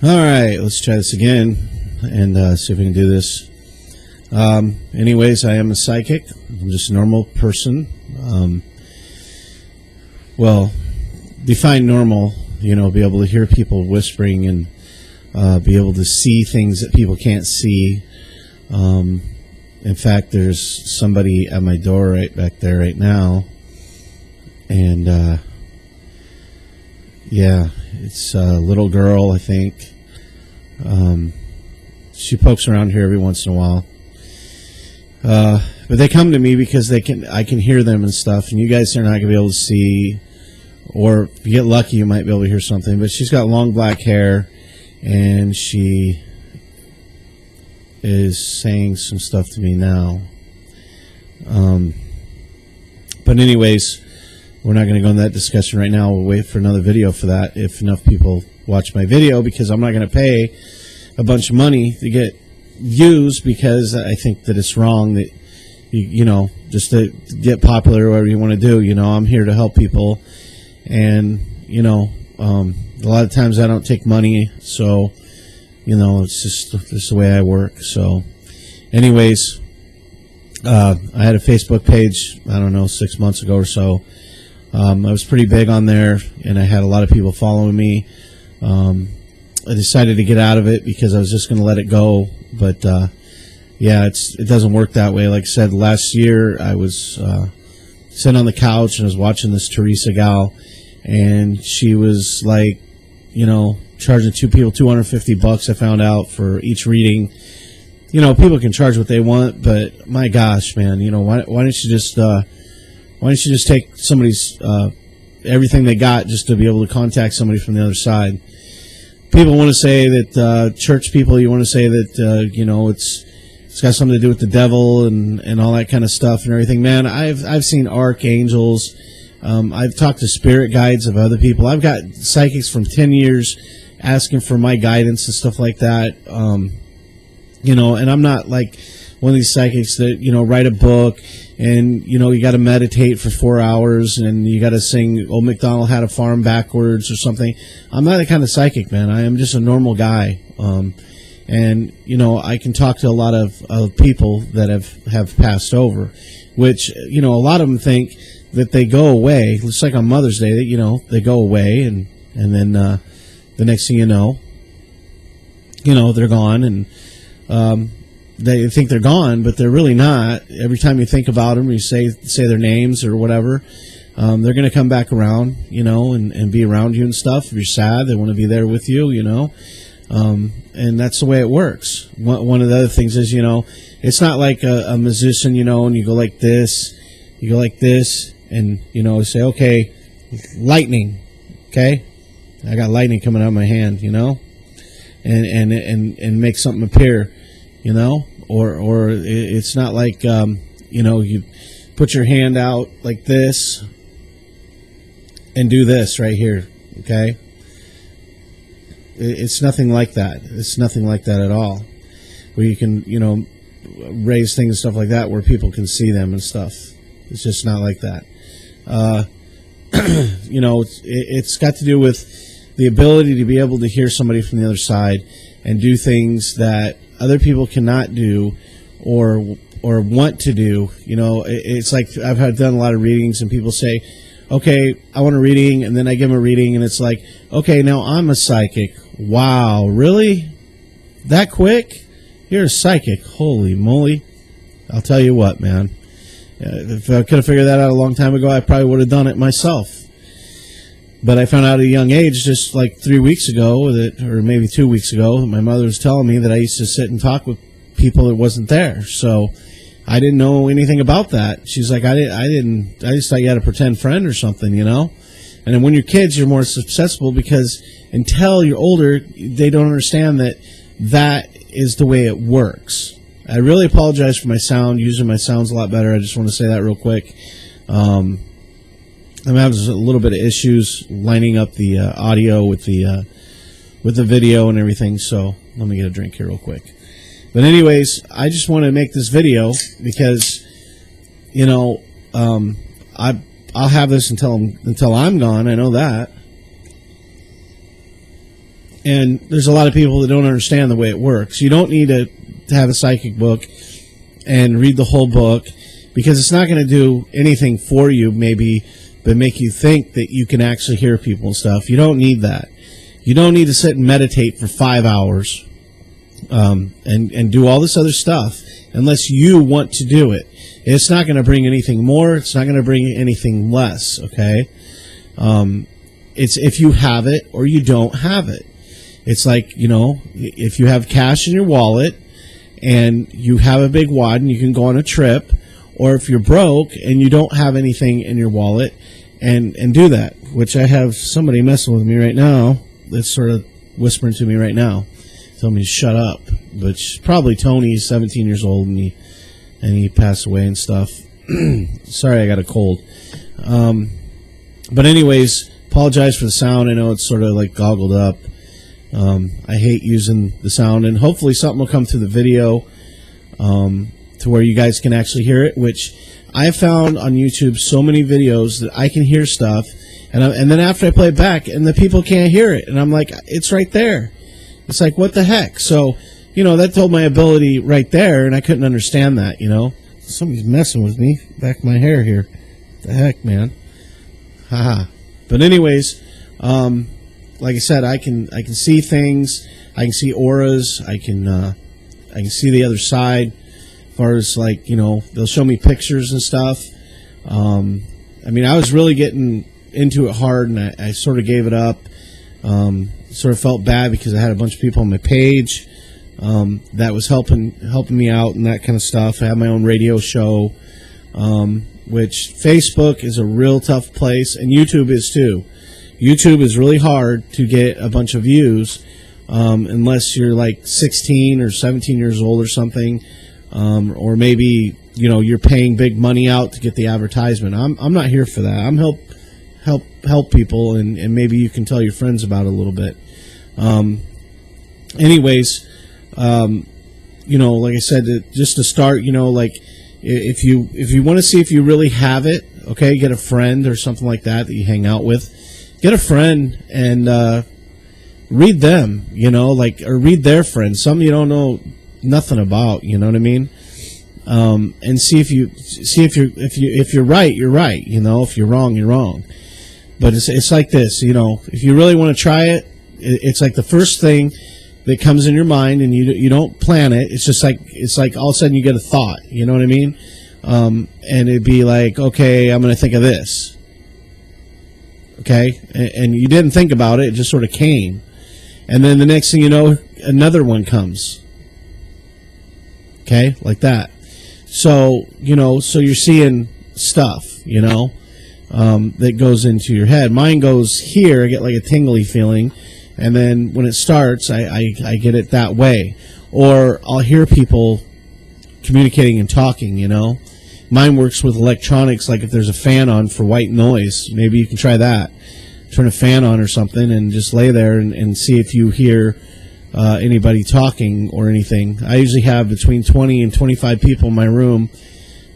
All right, let's try this again and see if we can do this. Anyways, I am a psychic. I'm just a normal person. Well, define normal, be able to hear people whispering and be able to see things that people can't see. In fact, there's somebody at my door right back there right now. And, yeah, it's a little girl, I think. She pokes around here every once in a while. But they come to me because I can hear them and stuff, and you guys are not going to be able to see, or if you get lucky, you might be able to hear something. But she's got long black hair, and she is saying some stuff to me now. But anyways, we're not going to go into that discussion right now. We'll wait for another video for that if enough people watch my video, because I'm not going to pay a bunch of money to get views, because I think that it's wrong that, just to get popular or whatever you want to do. I'm here to help people. And, a lot of times I don't take money. So, it's just the way I work. So, anyways, I had a Facebook page, I don't know, 6 months ago or so. I was pretty big on there, and I had a lot of people following me. I decided to get out of it because I was just going to let it go. But, yeah, it doesn't work that way. Like I said, last year I was sitting on the couch and I was watching this Teresa gal, and she was like, charging two people $250, I found out, for each reading. People can charge what they want, but my gosh, man, why don't you just take somebody's everything they got just to be able to contact somebody from the other side? People want to say that church people, you want to say that it's got something to do with the devil and all that kind of stuff and everything. Man, I've seen archangels. I've talked to spirit guides of other people. I've got psychics from 10 years asking for my guidance and stuff like that. And I'm not like one of these psychics that, write a book and, you got to meditate for 4 hours and you got to sing Old MacDonald Had a Farm backwards or something. I'm not that kind of psychic, man. I am just a normal guy. And, I can talk to a lot of people that have passed over, which, a lot of them think that they go away. It's like on Mother's Day, that, they go away and then the next thing you know, they're gone, and they think they're gone, but they're really not. Every time you think about them, you say their names or whatever, they're going to come back around, and be around you and stuff. If you're sad, they want to be there with you, and that's the way it works. One of the other things is, it's not like a musician, and you go like this, and, say, okay, lightning, okay? I got lightning coming out of my hand, and make something appear, or it's not like, you put your hand out like this and do this right here, okay? It's nothing like that. It's nothing like that at all, where you can, raise things and stuff like that where people can see them and stuff. It's just not like that. It's got to do with the ability to be able to hear somebody from the other side and do things that other people cannot do or want to do. It's like I've done a lot of readings, and people say, okay, I want a reading, and then I give them a reading, and it's like, okay, now I'm a psychic. Wow, really? That quick? You're a psychic. Holy moly. I'll tell you what, man. If I could have figured that out a long time ago, I probably would have done it myself. But I found out at a young age, just like 3 weeks ago, or maybe 2 weeks ago, my mother was telling me that I used to sit and talk with people that wasn't there. So I didn't know anything about that. She's like, I just thought you had a pretend friend or something, And then when you're kids, you're more susceptible, because until you're older, they don't understand that is the way it works. I really apologize for my sound. Usually my sound's a lot better. I just want to say that real quick. I'm having a little bit of issues lining up the audio with the video and everything. So let me get a drink here real quick. But anyways, I just want to make this video because, I'll have this until I'm gone. I know that. And there's a lot of people that don't understand the way it works. You don't need to have a psychic book and read the whole book, because it's not going to do anything for you, maybe, but make you think that you can actually hear people and stuff. You don't need that. You don't need to sit and meditate for 5 hours and do all this other stuff unless you want to do it. It's not going to bring anything more. It's not going to bring anything less, okay? It's if you have it or you don't have it. It's like, you know, if you have cash in your wallet and you have a big wad and you can go on a trip, or if you're broke and you don't have anything in your wallet, and do that, which I have somebody messing with me right now that's sort of whispering to me right now, telling me to shut up, which probably Tony, he's 17 years old, and he passed away and stuff. Sorry, I got a cold. But anyways, apologize for the sound. I know it's sort of like goggled up. I hate using the sound, and hopefully something will come through the video to where you guys can actually hear it, which I found on YouTube so many videos that I can hear stuff, and then after I play it back, and the people can't hear it, and I'm like, it's right there. It's like, what the heck? So, you know, that told my ability right there, and I couldn't understand that, you know. Somebody's messing with me, back of my hair here. What the heck, man? Haha. But anyways, like I said, I can see things. I can see auras. I can see the other side. As far as, like, you know, they'll show me pictures and stuff. I mean, I was really getting into it hard, and I sort of gave it up. Sort of felt bad because I had a bunch of people on my page that was helping me out and that kind of stuff. I have my own radio show, which Facebook is a real tough place, and YouTube is too. YouTube is really hard to get a bunch of views unless you're like 16 or 17 years old or something, or maybe, you know, you're paying big money out to get the advertisement. I'm not here for that. I'm help people, and maybe you can tell your friends about it a little bit. Anyways, you know, like I said, just to start, you know, like if you want to see if you really have it, okay, get a friend or something like that you hang out with. Get a friend and read them, you know, like, or read their friends. Some you don't know nothing about, you know what I mean? And see if you're right, you're right. You know, if you're wrong, you're wrong. But it's like this, you know, if you really want to try it, it's like the first thing that comes in your mind, and you don't plan it. It's like all of a sudden you get a thought, you know what I mean? And it'd be like, okay, I'm going to think of this. Okay, and you didn't think about it; it just sort of came, and then the next thing you know, another one comes. Okay, like that. So, you know, so you're seeing stuff, you know, that goes into your head. Mine goes here. I get like a tingly feeling, and then when it starts, I get it that way. Or I'll hear people communicating and talking, you know. Mine works with electronics, like if there's a fan on for white noise. Maybe you can try that. Turn a fan on or something and just lay there and see if you hear anybody talking or anything. I usually have between 20 and 25 people in my room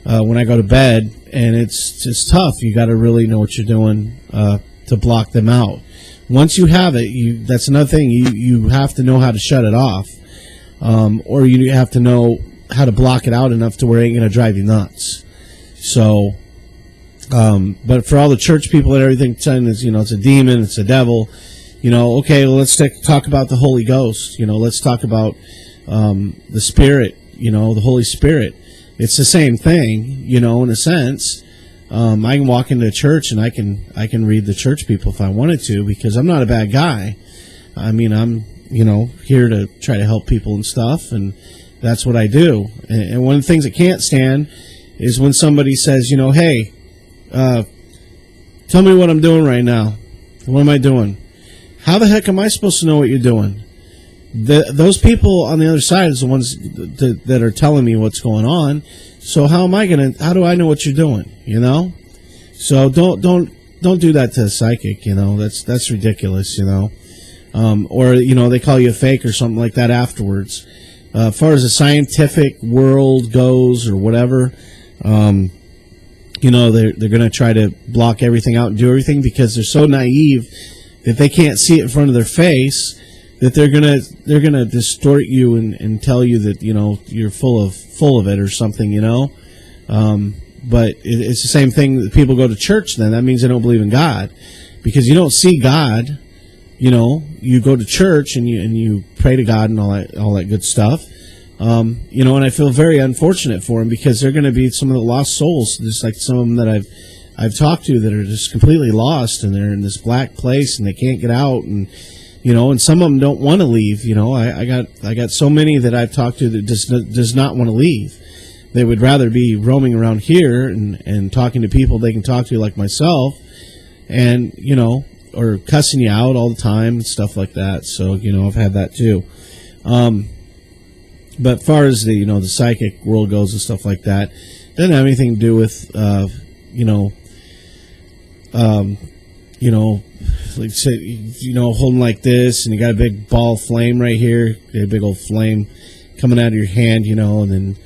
when I go to bed, and it's tough. You got to really know what you're doing to block them out. Once you have it, that's another thing. You have to know how to shut it off, or you have to know how to block it out enough to where it ain't going to drive you nuts. So, but for all the church people and everything saying is, you know, it's a demon, it's a devil, you know, okay, well, let's talk about the Holy Ghost. You know, let's talk about the Spirit, you know, the Holy Spirit. It's the same thing, you know, in a sense. I can walk into a church and I can read the church people if I wanted to, because I'm not a bad guy. I mean, I'm, you know, here to try to help people and stuff, and that's what I do. And one of the things I can't stand is when somebody says, you know, hey, tell me what I'm doing right now. What am I doing? How the heck am I supposed to know what you're doing? Those people on the other side is the ones that are telling me what's going on. So how do I know what you're doing? You know? So don't do that to a psychic, you know. That's ridiculous, you know. Or, you know, they call you a fake or something like that afterwards. As far as the scientific world goes or whatever, you know, they're going to try to block everything out and do everything because they're so naive that they can't see it in front of their face, that they're gonna distort you and tell you that, you know, you're full of it or something, you know. But it's the same thing that people go to church. Then that means they don't believe in God, because you don't see God. You know, you go to church and you pray to God and all that good stuff. You know, and I feel very unfortunate for them, because they're going to be some of the lost souls, just like some of them that I've talked to that are just completely lost, and they're in this black place and they can't get out, and you know, and some of them don't want to leave. You know, I got so many that I've talked to that does not want to leave. They would rather be roaming around here and talking to people they can talk to, like myself, and you know, or cussing you out all the time and stuff like that. So, you know, I've had that too. But as far as the, you know, the psychic world goes and stuff like that, it doesn't have anything to do with, you know, like say, you know, holding like this, and you got a big ball of flame right here, a big old flame coming out of your hand, you know, and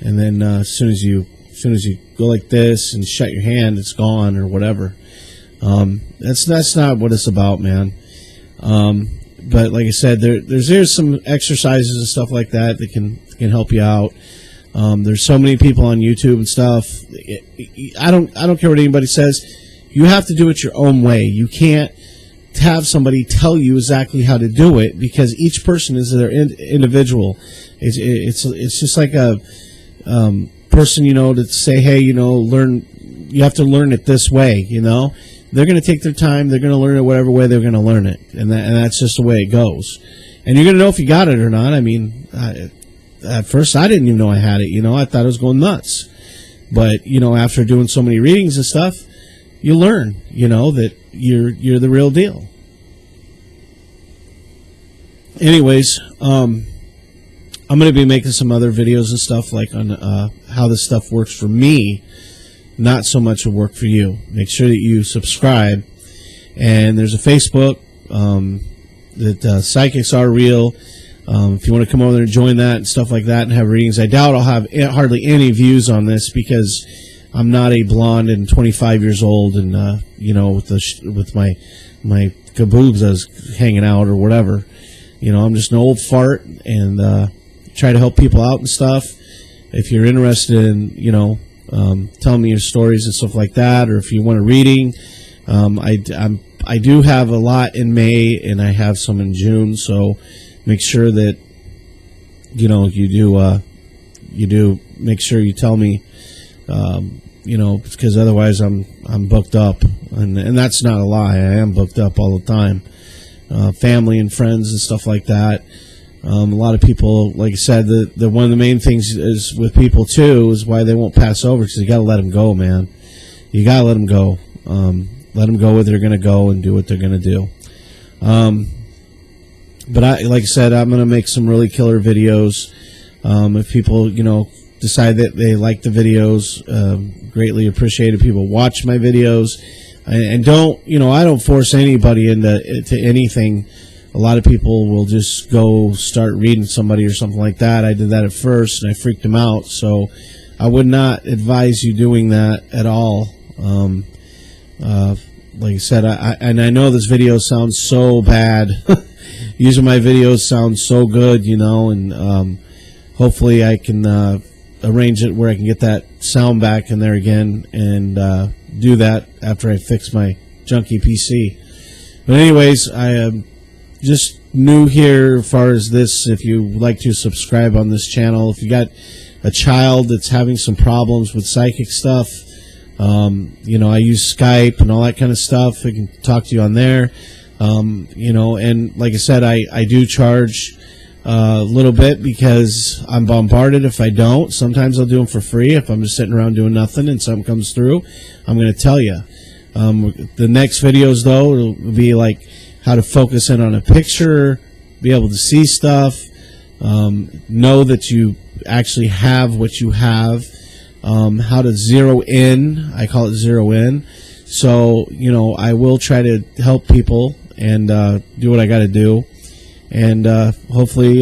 then as soon as you go like this and shut your hand, it's gone or whatever. That's not what it's about, man. But like I said, there's some exercises and stuff like that can help you out. There's so many people on YouTube and stuff. I don't care what anybody says. You have to do it your own way. You can't have somebody tell you exactly how to do it, because each person is their individual. It's just like a person, you know, to say, hey, you know, you have to learn it this way, you know. They're going to take their time. They're going to learn it whatever way they're going to learn it, and that's just the way it goes. And you're going to know if you got it or not. I mean, at first I didn't even know I had it. You know, I thought I was going nuts. But you know, after doing so many readings and stuff, you learn, you know, that you're the real deal. Anyways, I'm going to be making some other videos and stuff, like on how this stuff works for me. Not so much a work for you. Make sure that you subscribe. And there's a Facebook that Psychics Are Real. If you want to come over there and join that and stuff like that and have readings. I doubt I'll have hardly any views on this, because I'm not a blonde and 25 years old and you know, with my kaboobs I was hanging out or whatever. You know, I'm just an old fart, and try to help people out and stuff. If you're interested in, you know, tell me your stories and stuff like that, or if you want a reading, I do have a lot in May and I have some in June, so make sure that, you know, you do make sure you tell me, you know, because otherwise I'm booked up, and that's not a lie. I am booked up all the time, family and friends and stuff like that. A lot of people, like I said, the one of the main things is with people too is why they won't pass over, because you got to let them go, man. You got to let them go. Let them go where they're going to go and do what they're going to do. But like I said, I'm going to make some really killer videos. If people, you know, decide that they like the videos, greatly appreciated. People watch my videos, and don't, you know, I don't force anybody into anything. A lot of people will just go start reading somebody or something like that. I did that at first, and I freaked them out. So I would not advise you doing that at all. Like I said, I know this video sounds so bad. Using my videos sounds so good, you know, and hopefully I can arrange it where I can get that sound back in there again, and do that after I fix my junky PC. But anyways, I am just new here as far as this. If you like to subscribe on this channel, if you got a child that's having some problems with psychic stuff, you know, I use Skype and all that kind of stuff. I can talk to you on there. You know, and like I said, I do charge a little bit, because I'm bombarded if I don't. Sometimes I'll do them for free if I'm just sitting around doing nothing and something comes through. I'm going to tell you. The next videos, though, will be like how to focus in on a picture, be able to see stuff, know that you actually have what you have, how to zero in. I call it zero in. So, you know, I will try to help people and do what I got to do. And hopefully,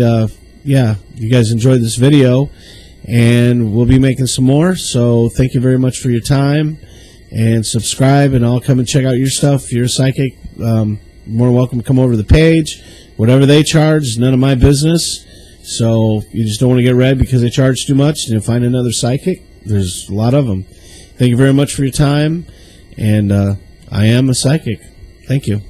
yeah, you guys enjoyed this video, and we'll be making some more. So thank you very much for your time, and subscribe, and I'll come and check out your stuff. If you're a psychic, more welcome to come over to the page, whatever they charge, none of my business. So you just don't want to get read because they charge too much, and you'll find another psychic. There's a lot of them. Thank you very much for your time, and I am a psychic. Thank you.